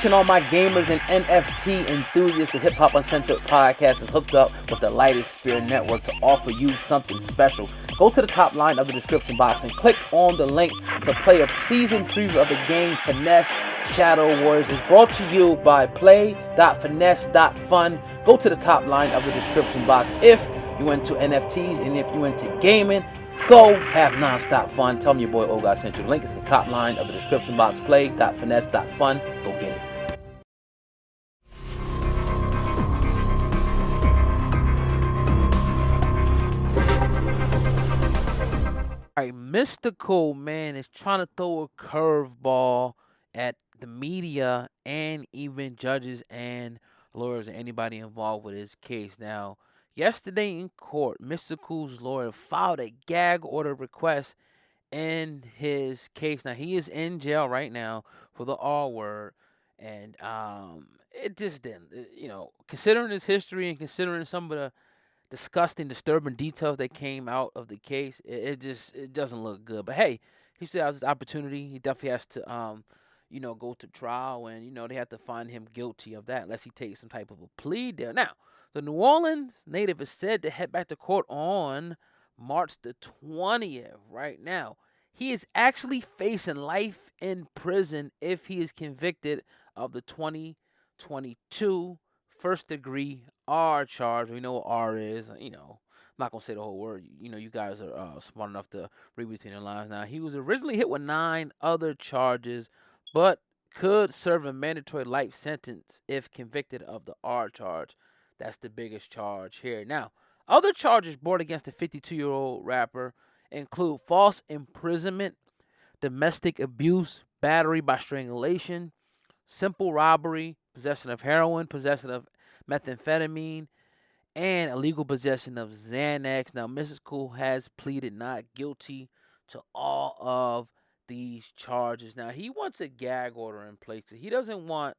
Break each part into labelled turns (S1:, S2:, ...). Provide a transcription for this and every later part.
S1: And all my gamers and NFT enthusiasts, the Hip Hop Uncensored podcast is hooked up with the Lightest Sphere Network to offer you something special. Go to the top line of the description box and click on the link to play a season preview of the game Finesse Shadow Warriors. It's brought to you by play.finesse.fun. Go to the top line of the description box if you're into NFTs and if you're into gaming. Go have nonstop fun. Tell me your boy Oga sent you. The link is at the top line of the description box. Play.finesse.fun. Go get it. All right, Mystical, man, is trying to throw a curveball at the media and even judges and lawyers and anybody involved with his case. Now, yesterday in court, Mystical's lawyer filed a gag order request in his case. Now, he is in jail right now for the R word, and it just didn't, considering his history and considering some of the disgusting, disturbing details that came out of the case, it doesn't look good. But hey, he still has his opportunity. He definitely has to go to trial, and they have to find him guilty of that unless he takes some type of a plea deal. Now, the New Orleans native is said to head back to court on March the 20th. Right now, he is actually facing life in prison if he is convicted of the 2022 first degree R charge. We know what R is. I'm not gonna say the whole word. You guys are smart enough to read between the lines. Now, he was originally hit with 9 other charges, but could serve a mandatory life sentence if convicted of the R charge. That's the biggest charge here. Now, other charges brought against the 52-year-old rapper include false imprisonment, domestic abuse, battery by strangulation, simple robbery, possession of heroin, possession of methamphetamine, and illegal possession of Xanax. Now, Mrs. Cool has pleaded not guilty to all of these charges. Now, he wants a gag order in place. He doesn't want,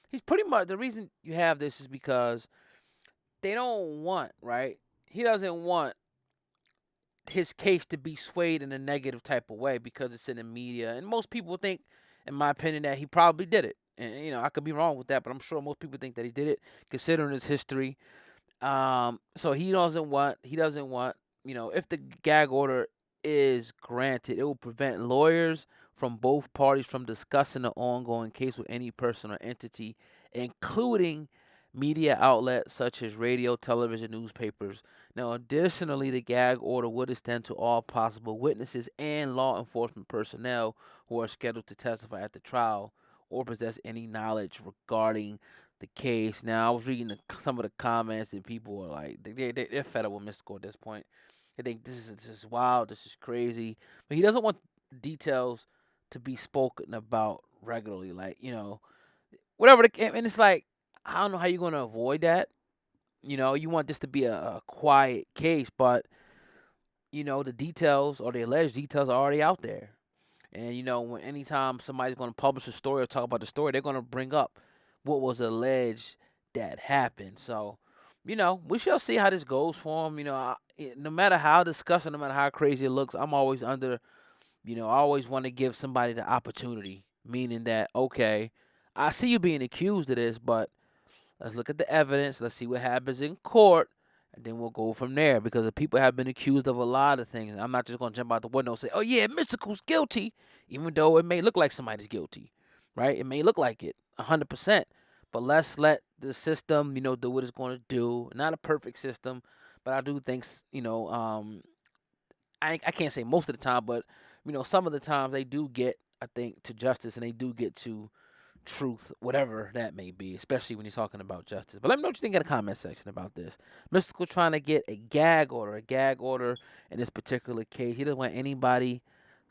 S1: he's pretty much, the reason you have this is because they don't want, right? He doesn't want his case to be swayed in a negative type of way because it's in the media. And most people think, in my opinion, that he probably did it. And I could be wrong with that, but I'm sure most people think that he did it, considering his history. So he doesn't want, if the gag order is granted, it will prevent lawyers from both parties from discussing the ongoing case with any person or entity, including media outlets such as radio, television, newspapers. Now, additionally, the gag order would extend to all possible witnesses and law enforcement personnel who are scheduled to testify at the trial or possess any knowledge regarding the case. Now, I was reading some of the comments, and people are like, they're fed up with Mystical at this point. They think this is wild, this is crazy, but he doesn't want details to be spoken about regularly, like whatever. And it's like, I don't know how you're going to avoid that. You want this to be a quiet case, but the details or the alleged details are already out there. And when anytime somebody's going to publish a story or talk about the story, they're going to bring up what was alleged that happened. So, we shall see how this goes for him. No matter how disgusting, no matter how crazy it looks, I'm always under. I always want to give somebody the opportunity, meaning that okay, I see you being accused of this, but let's look at the evidence. Let's see what happens in court, and then we'll go from there. Because the people have been accused of a lot of things. I'm not just going to jump out the window and say, oh, yeah, Mystical's guilty, even though it may look like somebody's guilty, right? It may look like it 100%. But let's let the system, do what it's going to do. Not a perfect system, but I do think, I can't say most of the time, but, some of the times they do get, I think, to justice and they do get to truth, whatever that may be, especially when you're talking about justice. But let me know what you think in the comment section about this. Mystical trying to get a gag order in this particular case. He doesn't want anybody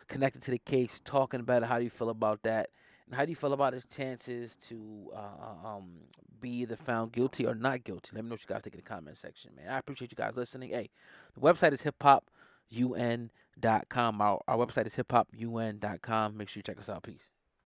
S1: connected to the case talking about it. How do you feel about that? And how do you feel about his chances to be either found guilty or not guilty? Let me know what you guys think in the comment section, man. I appreciate you guys listening. Hey, the website is hiphopun.com. Our website is hiphopun.com. Make sure you check us out. Peace.